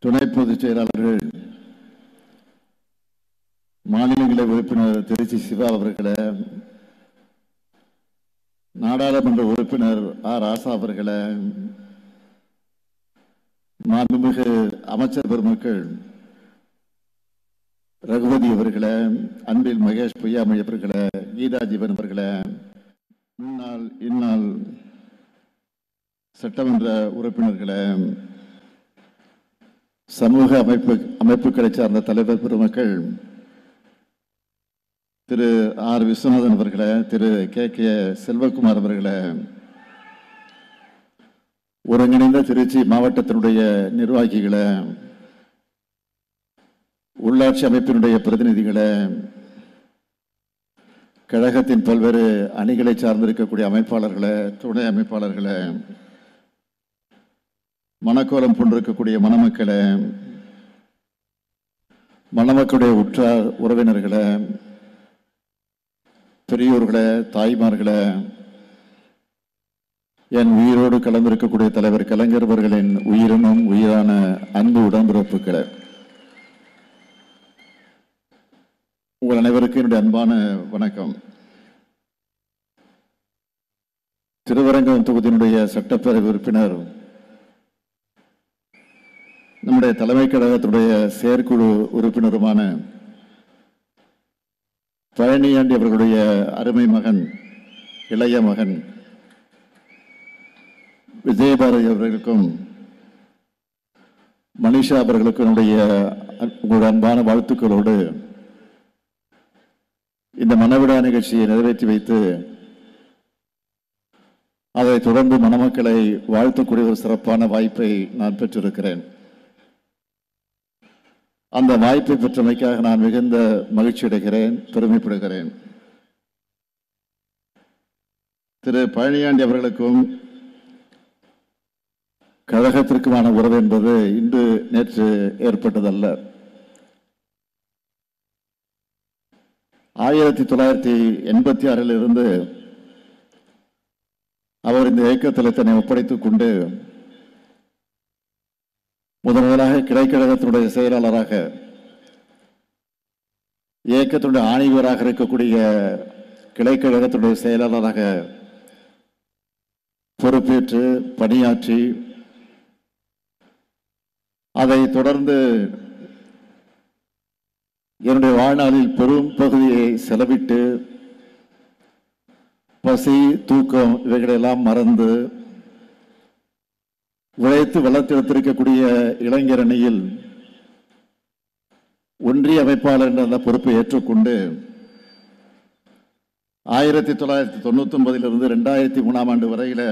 துணை பொதுச் செயலாளர்கள், மாநிலங்களவை உறுப்பினர் திருச்சி சிவா அவர்களை, நாடாளுமன்ற உறுப்பினர் ஆர் ராசா அவர்களை, மாண்புமிகு அமைச்சர் பெருமக்கள் ரகுபதி அவர்களை, அன்பில் மகேஷ் பொய்யாமொழி அவர்களை, கீதா ஜீவன் அவர்களை, முன்னாள் இந்நாள் சட்டமன்ற உறுப்பினர்களை, சமூக அமைப்புகளை சார்ந்த தலைவர் பெருமக்கள் திரு ஆர் விஸ்வநாதன் அவர்களை, திரு கே செல்வகுமார் அவர்களை, ஒருங்கிணைந்த திருச்சி மாவட்டத்தினுடைய நிர்வாகிகளை, உள்ளாட்சி அமைப்பினுடைய பிரதிநிதிகளை, கழகத்தின் பல்வேறு அணிகளை சார்ந்திருக்கக்கூடிய அமைப்பாளர்களை, துணை அமைப்பாளர்களை, மணக்கோலம் கொண்டிருக்கக்கூடிய மணமக்களை, மணமக்களுடைய உற்றார் உறவினர்களை, பெரியோர்களை, தாய்மார்களை, என் உயிரோடு கலந்திருக்கக்கூடிய தலைவர் கலைஞர் அவர்களின் உயிரினும் உயிரான அன்பு உடன்பிறப்புகளை, உங்கள் அனைவருக்கும் என்னுடைய அன்பான வணக்கம். திருவரங்கம் தொகுதியினுடைய சட்டப்பேரவை உறுப்பினர், நம்முடைய தலைமை கழகத்தினுடைய செயற்குழு உறுப்பினருமான பழனியாண்டி அவர்களுடைய அருமை மகன், இளைய மகன் விஜயபாரதி அவர்களுக்கும் மனிஷா அவர்களுக்கும் என்னுடைய உங்களுடைய அன்பான வாழ்த்துக்களோடு இந்த மணவிழா நிகழ்ச்சியை நிறைவேற்றி வைத்து அதை தொடர்ந்து மணமக்களை வாழ்த்தக்கூடிய ஒரு சிறப்பான வாய்ப்பை நான் பெற்றிருக்கிறேன். அந்த வாய்ப்பை பெற்றமைக்காக நான் மிகுந்த மகிழ்ச்சி அடைகிறேன், பெருமைப்படுகிறேன். திரு பழனியாண்டி அவர்களுக்கும் கழகத்திற்குமான உறவு என்பது இன்று நேற்று ஏற்பட்டதல்ல. 1986 இருந்து அவர் இந்த இயக்கத்தில் தன்னை ஒப்படைத்துக் கொண்டு முதலாக கிளைக்கழகத்தினுடைய செயலாளராக, இயக்கத்தினுடைய ஆணைவராக இருக்கக்கூடிய கிளைக்கழகத்தினுடைய செயலாளராக பொறுப்பேற்று பணியாற்றி, அதை தொடர்ந்து என்னுடைய வாழ்நாளில் பெரும் பகுதியை செலவிட்டு பசி, தூக்கம் இவைகளெல்லாம் மறந்து உழைத்து வளர்த்தெடுத்திருக்கக்கூடிய இளைஞர் அணியில் ஒன்றிய அமைப்பாளர் என்ற அந்த பொறுப்பை ஏற்றுக்கொண்டு 1999 2003 ஆண்டு வரையில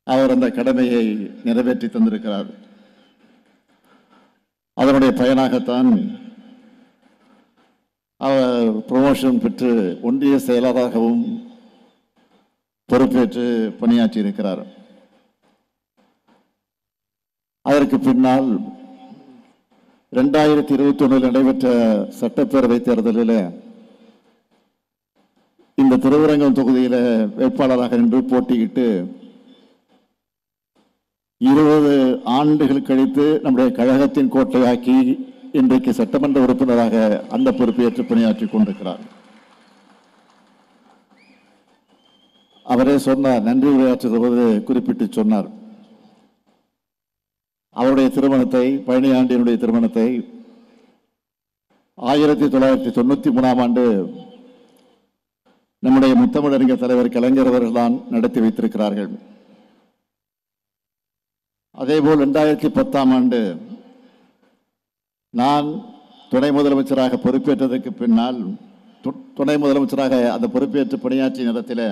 அவர் அந்த கடமையை நிறைவேற்றி தந்திருக்கிறார். அதனுடைய பயனாகத்தான் அவர் ப்ரமோஷன் பெற்று ஒன்றிய செயலாளராகவும் பொறுப்பேற்று பணியாற்றி இருக்கிறார். அதற்கு பின்னால் 2021 நடைபெற்ற சட்டப்பேரவை தேர்தலில் இந்த திருவரங்கம் தொகுதியில் வேட்பாளராக நின்று போட்டியிட்டு 20 ஆண்டுகள் கழித்து நம்முடைய கழகத்தின் கோட்டையாக்கி இன்றைக்கு சட்டமன்ற உறுப்பினராக அந்த பொறுப்பேற்று பணியாற்றி கொண்டிருக்கிறார். அவரே சொன்னார், நன்றி உரையாற்றுவது குறிப்பிட்டு சொன்னார். அவருடைய திருமணத்தை, பழனியாண்டியனுடைய திருமணத்தை 1993 ஆண்டு நம்முடைய முத்தமிழறிஞர் தலைவர் கலைஞர் அவர்கள் தான் நடத்தி வைத்திருக்கிறார்கள். அதேபோல் 2010 ஆண்டு நான் துணை முதலமைச்சராக பொறுப்பேற்றதற்கு பின்னால், துணை முதலமைச்சராக அந்த பொறுப்பேற்று பணியாற்றிய நேரத்தில்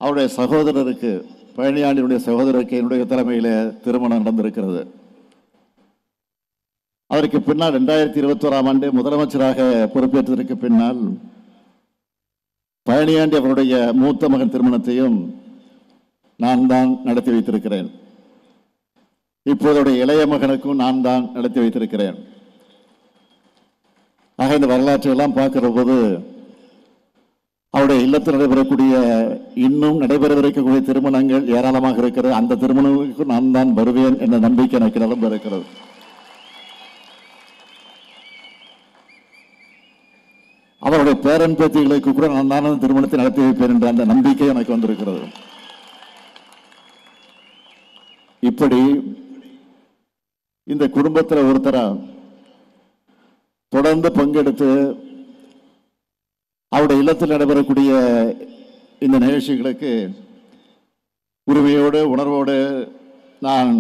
அவருடைய சகோதரருக்கு, பழனியாண்டினுடைய சகோதரருக்கு என்னுடைய தலைமையில் திருமணம் நடந்திருக்கிறது. அதற்கு பின்னால் 2021 ஆண்டு முதலமைச்சராக பொறுப்பேற்றதற்கு பின்னால் பழனியாண்டி அவருடைய மூத்த மகன் திருமணத்தையும் நான் தான் நடத்தி வைத்திருக்கிறேன். இப்போதைய இளைய மகனுக்கும் நான் தான் நடத்தி வைத்திருக்கிறேன். ஆக இந்த வரலாற்றை எல்லாம் பார்க்கிற போது அவருடைய இல்லத்தில் நடைபெறக்கூடிய இன்னும் நடைபெறவிருக்கக்கூடிய திருமணங்கள் ஏராளமாக இருக்கிறது. அந்த திருமணங்களுக்கு நான் தான் வருவேன் என்ற நம்பிக்கை எனக்கு நிரம்ப இருக்கிறது. அவருடைய பேரன் பேத்திகளுக்கு கூட நான் தான் திருமணத்தை நடத்தி வைப்பேன் என்ற அந்த நம்பிக்கை எனக்கு வந்திருக்கிறது. இப்படி இந்த குடும்பத்தில் ஒருத்தரா தொடர்ந்து பங்கெடுத்து அவருடைய இல்லத்தில் நடைபெறக்கூடிய இந்த நிகழ்ச்சிகளுக்கு உரிமையோடு உணர்வோடு நான்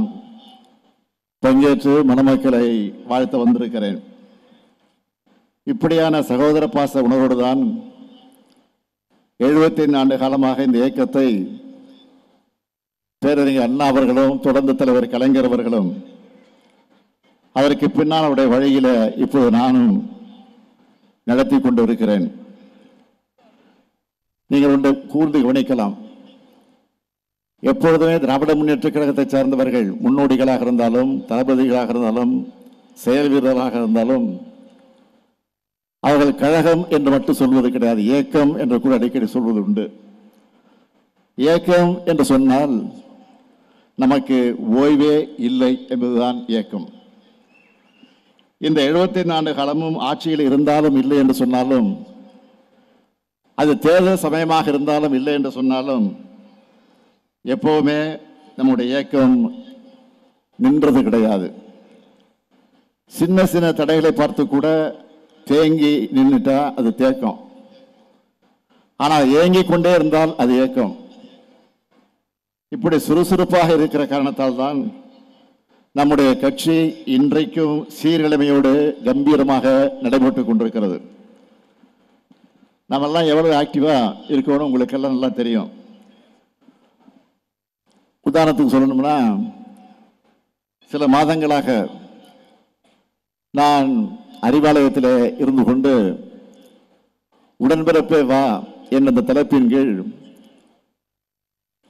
பங்கேற்று மணமக்களை வாழ்த்த வந்திருக்கிறேன். இப்படியான சகோதர பாச உணர்வோடு தான் 75 ஆண்டு காலமாக இந்த இயக்கத்தை பேரறிஞர் அண்ணா அவர்களும் தொடர்ந்து தலைவர் கலைஞர் அவர்களும் அதற்கு பின்னால் அவருடைய வழியில இப்போது நானும் நடத்தி கொண்டு இருக்கிறேன். நீங்கள் ஒன்று கூர்ந்து கவனிக்கலாம். எப்பொழுதுமே திராவிட முன்னேற்ற கழகத்தை சார்ந்தவர்கள் முன்னோடிகளாக இருந்தாலும் தளபதிகளாக இருந்தாலும் செயல் வீரர்களாக இருந்தாலும் அவர்கள் கழகம் என்று மட்டும் சொல்வது கிடையாது, இயக்கம் என்று கூட அடிக்கடி சொல்வது உண்டு. இயக்கம் என்று சொன்னால் நமக்கு ஓய்வே இல்லை என்பதுதான் இயக்கம். இந்த 75 ஆண்டு காலமும் ஆட்சியில் இருந்தாலும் இல்லை என்று சொன்னாலும், அது தேர்தல் சமயமாக இருந்தாலும் இல்லை என்று சொன்னாலும், எப்பவுமே நம்முடைய இயக்கம் நின்றது கிடையாது. சின்ன சின்ன தடைகளை பார்த்து கூட தேங்கி நின்றுட்டா அது தேக்கம். ஆனால் ஏங்கிக் கொண்டே இருந்தால் அது ஏக்கம். இப்படி சுறுசுறுப்பாக இருக்கிற காரணத்தால் தான் நம்முடைய கட்சி இன்றைக்கும் சீர்நிலைமையோடு கம்பீரமாக நடைபெற்றுக் கொண்டிருக்கிறது. நம்மெல்லாம் எவ்வளவு ஆக்டிவா இருக்கணும் உங்களுக்கெல்லாம் நல்லா தெரியும். உதாரணத்துக்கு சொல்லணும்னா, சில மாதங்களாக நான் அறிவாலயத்தில் இருந்து கொண்டு உடன்பிறப்பே வா என்ற தலைப்பின் கீழ்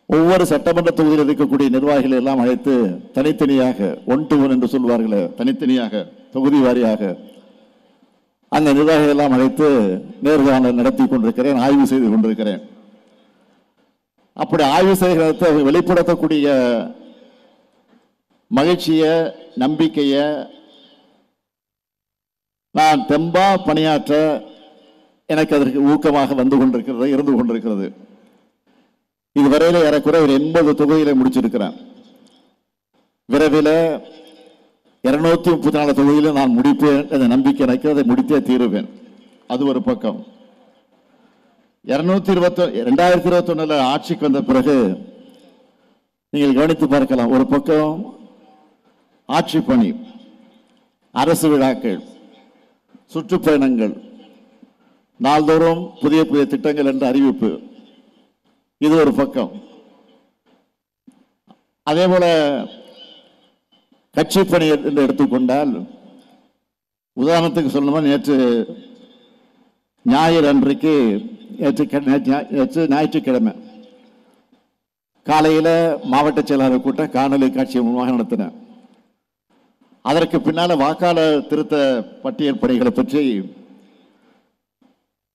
ஒவ்வொரு சட்டமன்ற தொகுதியில் இருக்கக்கூடிய நிர்வாகிகளை எல்லாம் அழைத்து தனித்தனியாக 1 to 1 என்று சொல்வார்களே, தனித்தனியாக தொகுதி வாரியாக அந்த நிர்வாகிகள் எல்லாம் அழைத்து நேர்காணல் நடத்தி கொண்டிருக்கிறேன், ஆய்வு செய்து கொண்டிருக்கிறேன். அப்படி ஆய்வு செய்கிறத வெளிப்படுத்தக்கூடிய மகிழ்ச்சிய நம்பிக்கைய நான் தெம்பா பணியாற்ற எனக்கு அதற்கு ஊக்கமாக வந்து கொண்டிருக்கிறது, இருந்து கொண்டிருக்கிறது. இதுவரையில ஏறக்குறைய ஒரு 80 தொகுதிகளை முடிச்சிருக்கிறேன். விரைவில் 234 தொகுதியில நான் முடிப்பேன் என்ற நம்பிக்கை எனக்கு, அதை முடித்தே தீருவேன். அது ஒரு பக்கம். 2021 ஆட்சிக்கு வந்த பிறகு நீங்கள் கவனித்து பார்க்கலாம். ஒரு பக்கம் ஆட்சி பணி, அரசு விழாக்கள், சுற்றுப்பயணங்கள், நாள்தோறும் புதிய புதிய திட்டங்கள் என்ற அறிவிப்பு, இது ஒரு பக்கம். அதே போல கட்சி பணி என்று எடுத்துக்கொண்டால், உதாரணத்துக்கு சொல்லணுமா, நேற்று ஞாயிறு அன்றைக்கு நேற்று ஞாயிற்றுக்கிழமை காலையில் மாவட்ட செயலாளர் கூட்டம் காணொலி காட்சி மூலமாக நடத்தினேன். அதற்கு பின்னால வாக்காளர் திருத்த பட்டியல் பணிகளை பற்றி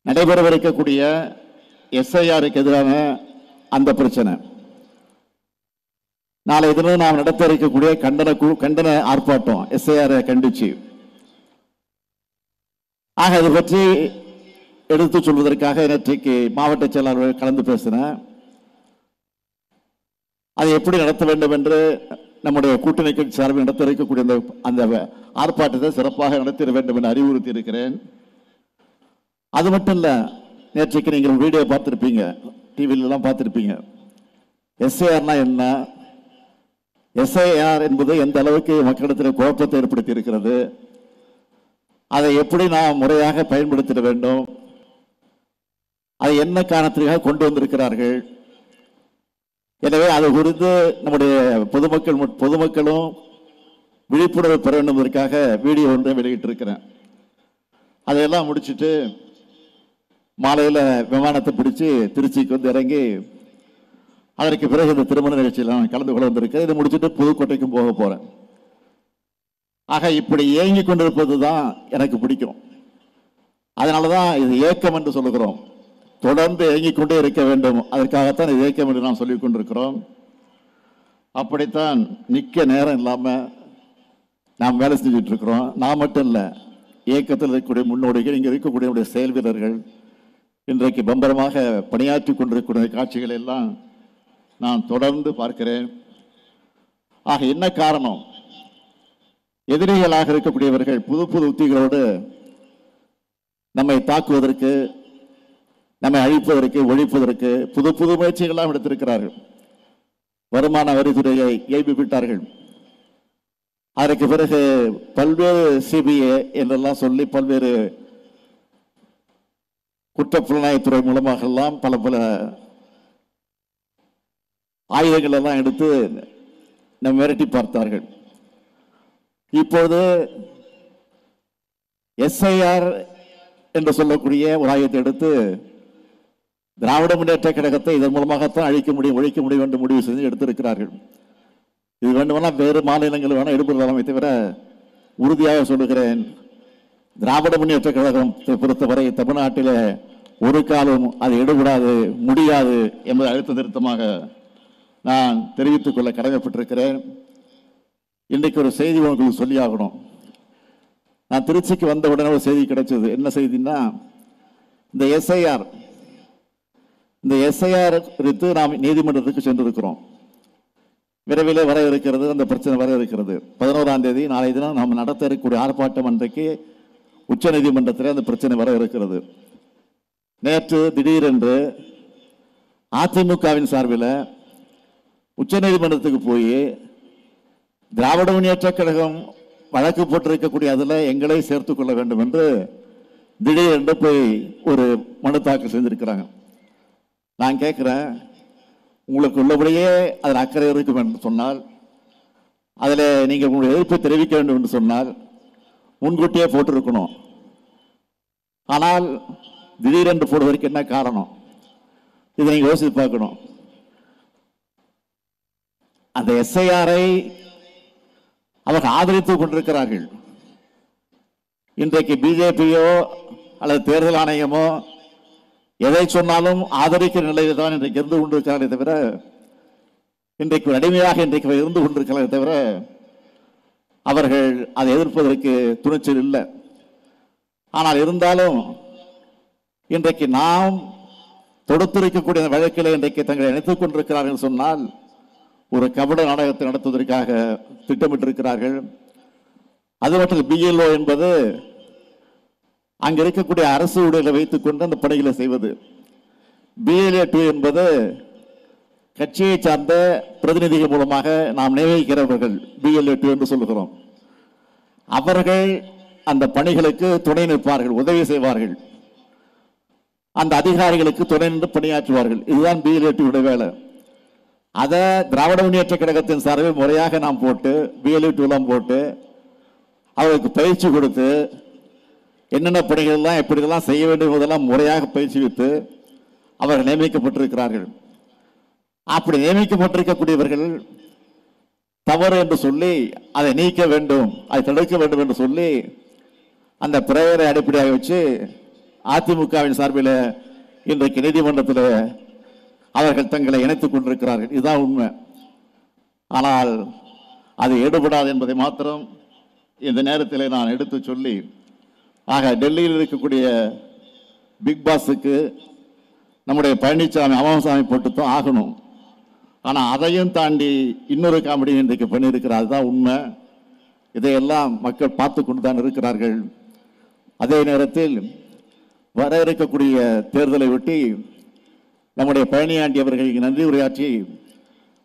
நடைபெறவிருக்கக்கூடிய SIRக்கு எதிரான அந்த பிரச்சனை, நாளை தினம் நாம் நடத்த இருக்கக்கூடிய கண்டன ஆர்ப்பாட்டம் SIR கண்டிச்சு, ஆக அதை பற்றி எடுத்து சொல்வதற்காக நேற்றைக்கு மாவட்ட செயலாளர்கள் கலந்து பேசினேன். அதை எப்படி நடத்த வேண்டும் என்று நம்முடைய கூட்டணி கட்சி சார்பில் நடத்த இருக்கக்கூடிய அந்த ஆர்ப்பாட்டத்தை சிறப்பாக நடத்திட வேண்டும் என்று அறிவுறுத்தி இருக்கிறேன். அது மட்டும் இல்ல, நேற்றைக்கு நீங்கள் வீடியோ பார்த்திருப்பீங்க, டிவிலாம் பார்த்திருப்பீங்க. SIRனா என்ன, SIR என்பது எந்த அளவுக்கு மக்களிடத்தில் குழப்பத்தை ஏற்படுத்தி இருக்கிறது, அதை எப்படி நாம் முறையாக பயன்படுத்திட வேண்டும், அதை என்ன காரணத்திற்காக கொண்டு வந்திருக்கிறார்கள். எனவே அது குறித்து நம்முடைய பொதுமக்களும் விழிப்புணர்வு பெற வேண்டும் என்பதற்காக வீடியோ ஒன்றை வெளியிட்டிருக்கிறேன். அதையெல்லாம் முடிச்சுட்டு மாலையில் விமானத்தை பிடிச்சு திருச்சிக்கு வந்து இறங்கி அதற்கு பிறகு இந்த திருமண நிகழ்ச்சியில் நான் கலந்து கொள்ள வந்திருக்கேன். இதை முடிச்சுட்டு புதுக்கோட்டைக்கும் போக போறேன். ஆக இப்படி ஏங்கி கொண்டிருப்பது தான் எனக்கு பிடிக்கும். அதனாலதான் இது ஏக்கம் என்று சொல்லுகிறோம். தொடர்ந்து இயங்கிக் கொண்டே இருக்க வேண்டும். அதற்காகத்தான் இது இயக்கம் என்று நாம் சொல்லிக் கொண்டிருக்கிறோம். அப்படித்தான் நிற்க நேரம் இல்லாமல் நாம் வேலை செஞ்சுட்டு இருக்கிறோம். நான் மட்டும் இல்லை, இயக்கத்தில் இருக்கக்கூடிய முன்னோடிகள், இங்கே இருக்கக்கூடிய செயல் வீரர்கள் இன்றைக்கு பம்பரமாக பணியாற்றி கொண்டிருக்கிற காட்சிகள் எல்லாம் நான் தொடர்ந்து பார்க்கிறேன். ஆக என்ன காரணம்? எதிரிகளாக இருக்கக்கூடியவர்கள் புது புது உத்திகளோடு நம்மை தாக்குவதற்கு, நம்மை அழிப்பதற்கு, ஒழிப்பதற்கு புது புது முயற்சிகள்லாம் எடுத்திருக்கிறார்கள். வருமான வரித்துறையை ஏய்ப்பு விட்டார்கள். அதற்கு பிறகு பல்வேறு சிபிஐ என்றெல்லாம் சொல்லி பல்வேறு குற்றப்புலனாய்வுத்துறை மூலமாக எல்லாம் பல பல ஆயுதங்கள் எல்லாம் எடுத்து நம்ம மிரட்டி பார்த்தார்கள். இப்போது எஸ்ஐஆர் என்று சொல்லக்கூடிய ஒரு ஆயுதத்தை எடுத்து திராவிட முன்னேற்ற கழகத்தை இதன் மூலமாகத்தான் அழிக்க முடியும், ஒழிக்க முடியும் என்று முடிவு செய்து எடுத்திருக்கிறார்கள். இது வேண்டுமெல்லாம் வேறு மாநிலங்கள் வேணால் எடுப்பதாமே தவிர உறுதியாக சொல்லுகிறேன், திராவிட முன்னேற்ற கழகத்தை பொறுத்தவரை தமிழ்நாட்டில் ஒரு காலம் அது எடுபடாது, முடியாது என்பதை அழுத்த திருத்தமாக நான் தெரிவித்துக் கொள்ள கடமைப்பட்டிருக்கிறேன். இன்றைக்கு ஒரு செய்தி உங்களுக்கு சொல்லி ஆகணும். நான் திருச்சிக்கு வந்த உடனே ஒரு செய்தி கிடைச்சது. என்ன செய்தின்னா, இந்த எஸ்ஐஆர் குறித்து நாம் நீதிமன்றத்துக்கு சென்றிருக்கிறோம். விரைவில் வர இருக்கிறது, அந்த பிரச்சனை வர இருக்கிறது. 11ஆம் தேதி நாளை தினம் நாம் நடத்த இருக்கக்கூடிய ஆர்ப்பாட்டம் அன்றைக்கு உச்ச நீதிமன்றத்தில் அந்த பிரச்சனை வர இருக்கிறது. நேற்று திடீரென்று அதிமுகவின் சார்பில் உச்ச நீதிமன்றத்துக்கு போய் திராவிட முன்னேற்ற கழகம் வழக்கு போட்டிருக்கக்கூடிய அதில் எங்களை சேர்த்துக் கொள்ள வேண்டும் என்று திடீரென்று போய் ஒரு மனு தாக்கல் செஞ்சிருக்கிறாங்க. நான் கேட்குறேன், உங்களுக்கு உள்ளபடியே அதில் அக்கறை இருக்கும் என்று சொன்னால், அதில் நீங்கள் உங்களுடைய எதிர்ப்பை தெரிவிக்க வேண்டும் என்று சொன்னால் முன்கூட்டியே போட்டிருக்கணும். ஆனால் திடீரென்று போடுவதற்கு என்ன காரணம்? இதை நீங்கள் யோசித்து பார்க்கணும். அந்த எஸ்ஐஆரை அவர்கள் ஆதரித்துக் கொண்டிருக்கிறார்கள். இன்றைக்கு பிஜேபியோ அல்லது தேர்தல் ஆணையமோ எதை சொன்னாலும் ஆதரிக்கிற நிலையில் தான் இன்றைக்கு இருந்து கொண்டிருக்கிறார்களே தவிர, இன்றைக்கு அடிமையாக இன்றைக்கு இருந்து கொண்டிருக்கிறார்களே தவிர அவர்கள் அதை எதிர்ப்பதற்கு துணிச்சல் இல்லை. ஆனால் இருந்தாலும் இன்றைக்கு நாம் தொடுத்திருக்கக்கூடிய வழக்கில் இன்றைக்கு தங்களை இணைத்துக் கொண்டிருக்கிறார்கள் சொன்னால் ஒரு கபட நாடகத்தை நடத்துவதற்காக திட்டமிட்டிருக்கிறார்கள். அது மட்டும் பிஎல்ஓ என்பது அங்க இருக்கக்கூடிய அரசு ஊழியர்களை வைத்துக் கொண்டு அந்த பணிகளை செய்வது. BLA-2 என்பது கட்சியை சார்ந்த பிரதிநிதிகள் மூலமாக நாம் நியமிக்கிறவர்கள் BLA-2 என்று சொல்லுகிறோம். அவர்கள் அந்த பணிகளுக்கு துணை நிற்பார்கள், உதவி செய்வார்கள், அந்த அதிகாரிகளுக்கு துணை நின்று பணியாற்றுவார்கள். இதுதான் BLA-2 வேலை. அதை திராவிட முன்னேற்ற கழகத்தின் சார்பில் முறையாக நாம் போட்டு BLA-2 போட்டு அவர்களுக்கு பயிற்சி கொடுத்து என்னென்ன பணிகள்லாம் எப்படிலாம் செய்ய வேண்டும் என்பதெல்லாம் முறையாக பயிற்சிவித்து அவர்கள் நியமிக்கப்பட்டிருக்கிறார்கள். அப்படி நியமிக்கப்பட்டிருக்கக்கூடியவர்கள் தவறு என்று சொல்லி அதை நீக்க வேண்டும், அதை தடுக்க வேண்டும் என்று சொல்லி அந்த பிரேயரை அடிப்படையாக வச்சு அதிமுகவின் சார்பில் இன்றைக்கு நீதிமன்றத்தில் அவர்கள் தங்களை இணைத்துக் கொண்டிருக்கிறார்கள். இதுதான் உண்மை. ஆனால் அது எடுபடாது என்பதை மாத்திரம் இந்த நேரத்தில் நான் எடுத்து சொல்லி, ஆக டெல்லியில் இருக்கக்கூடிய பிக் பாஸுக்கு நம்முடைய பழனிசாமி அமாவாசாமி போட்டுத்தான் ஆகணும். ஆனால் அதையும் தாண்டி இன்னொரு காமெடி இன்றைக்கு பண்ணியிருக்கிறார். அதுதான் உண்மை. இதையெல்லாம் மக்கள் பார்த்து கொண்டு தான் இருக்கிறார்கள். அதே நேரத்தில் வர இருக்கக்கூடிய தேர்தலை ஒட்டி நம்முடைய பழனியாண்டி அவர்கள் இங்கே நன்றி உரையாற்றி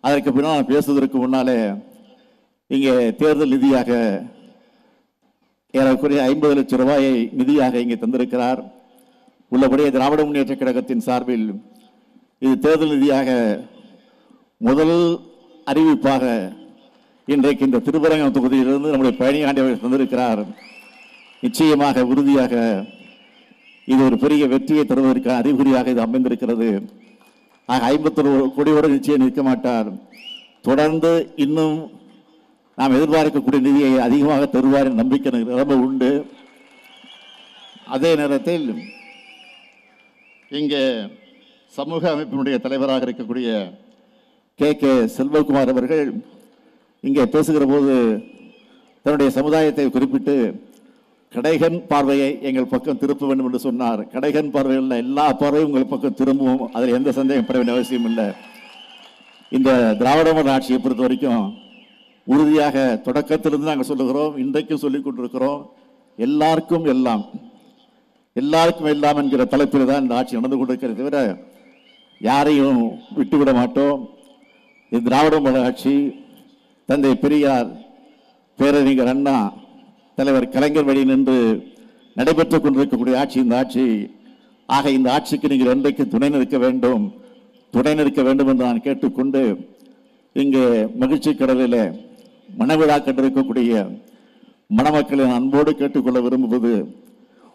அதற்கு பின்னால் பேசுவதற்கு முன்னாலே இங்கே தேர்தல் நிதியாக ஏறக்குறைய 50 லட்சம் ரூபாயை நிதியாக இங்கே தந்திருக்கிறார். உள்ளபடியே திராவிட முன்னேற்ற கழகத்தின் சார்பில் இது தேர்தல் நிதியாக முதல் அறிவிப்பாக இன்றைக்கு இந்த திருப்பரங்கம் தொகுதியிலிருந்து நம்முடைய பழனியாண்டி அவர்கள் தந்திருக்கிறார். நிச்சயமாக உறுதியாக இது ஒரு பெரிய வெற்றியை தருவதற்கான அறிகுறியாக இது அமைந்திருக்கிறது. ஆக 51 கோடியோடு நிச்சயம் நிற்க மாட்டார். தொடர்ந்து இன்னும் நாம் எதிர்பார்க்கக்கூடிய நிதியை அதிகமாக தருவார் நம்பிக்கை நிலைமை உண்டு. அதே நேரத்தில் இங்கே சமூக அமைப்பினுடைய தலைவராக இருக்கக்கூடிய கே செல்வகுமார் அவர்கள் இங்கே பேசுகிற போது தன்னுடைய சமுதாயத்தை குறிப்பிட்டு கடைகன் பார்வையை எங்கள் பக்கம் திருப்ப வேண்டும் என்று சொன்னார். கடைகன் பார்வையில் எல்லா பார்வையும் உங்கள் பக்கம் திரும்பவும், அதில் எந்த சந்தேகப்பட வேண்டிய அவசியம் இல்லை. இந்த திராவிட மாடல் ஆட்சியை பொறுத்த வரைக்கும் உறுதியாக தொடக்கத்திலிருந்து நாங்கள் சொல்லுகிறோம், இன்றைக்கும் சொல்லிக் கொண்டிருக்கிறோம். எல்லாருக்கும் எல்லாம், எல்லாருக்கும் எல்லாம் என்கிற தலைப்பில் தான் இந்த ஆட்சி நடந்து கொண்டிருக்கிறது தவிர யாரையும் விட்டுவிட மாட்டோம். இந்த திராவிட மாடல் ஆட்சி தந்தை பெரியார், பேரறிஞர் அண்ணா, தலைவர் கலைஞர் வழி நின்று நடைபெற்றுக் கொண்டிருக்கக்கூடிய ஆட்சி இந்த ஆட்சி. ஆக இந்த ஆட்சிக்கு நீங்கள் என்றைக்கு துணை நிற்க வேண்டும் என்று நான் கேட்டுக்கொண்டு, இங்கே மகிழ்ச்சி கடலில் மணவிழா கண்டிருக்கக்கூடிய மணமக்களை அன்போடு கேட்டுக்கொள்ள விரும்புவது,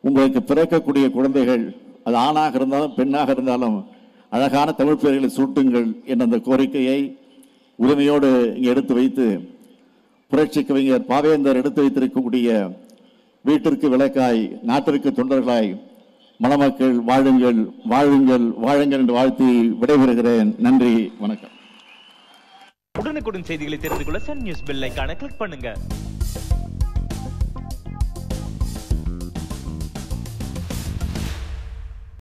உங்களுக்கு பிறக்கக்கூடிய குழந்தைகள் அது ஆணாக இருந்தாலும் பெண்ணாக இருந்தாலும் அழகான தமிழ் பெயர்களை சூட்டுங்கள் என்ற அந்த கோரிக்கையை உரிமையோடு இங்கே எடுத்து வைத்து, புரட்சி கவிஞர் பாவேந்தர் எடுத்து வைத்திருக்கக்கூடிய வீட்டிற்கு விளக்காய் நாட்டிற்கு தொண்டர்களாய் மணமக்கள் வாழுங்கள் வாழுங்கள் வாழுங்கள் என்று வாழ்த்தி விடைபெறுகிறேன். நன்றி, வணக்கம். உடனுக்குடன் செய்திகளை தெரிந்து கொள்ள சன் நியூஸ் பெல் ஐகானை கிளிக் பண்ணுங்க.